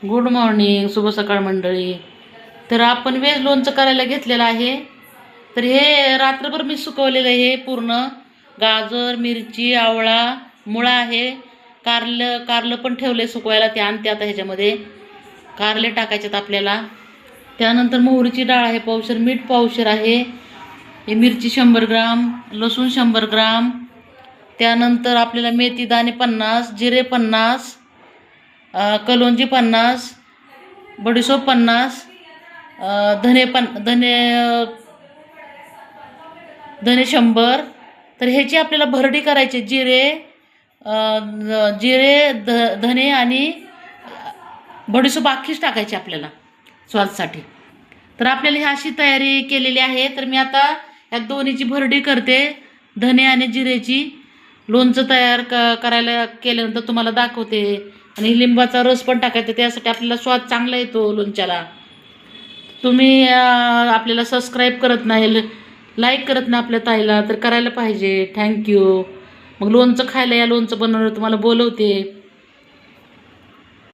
Good morning, शुभ सकाळ मंडळी. तर आपण वेज लोणचं करायला घेतलेलं आहे. तर हे रात्रभर मी सुकवलेलं आहे. पूर्ण गाजर, मिरची, आवळा, मुळा आहे, कारलं पण ठेवले सुकवायला. ते आणते आता. ह्याच्यामध्ये कारले टाकायच्यात आपल्याला. त्यानंतर मोहरीची डाळ आहे पावशेर, मीठ पावशेर आहे, हे मिरची 100 ग्राम, लसूण 100 ग्राम. त्यानंतर आपल्याला मेथी दाणे 50, जिरे 50, कलोंजी 50, बडीशोप 50, धने 100. तर ह्याची आपल्याला भरडी करायची. धने आणि बडीशोप अख्खीच टाकायची आपल्याला स्वादसाठी. तर आपल्याला ही अशी तयारी केलेली आहे. तर मी आता या दोन्हीची भरडी करते, धने आणि जिरेची. लोणचं तयार करायला केल्यानंतर तुम्हाला दाखवते. आणि लिंबाचा रस पण टाकायचा, त्यासाठी आपल्याला स्वाद चांगला येतो लोणच्याला. तुम्ही आपल्याला सबस्क्राईब करत नाही, लाईक करत नाही आपल्या ताईला, तर करायला पाहिजे. थँक्यू. मग लोणचं खायला या, लोणचं बनवलं तुम्हाला बोलवते.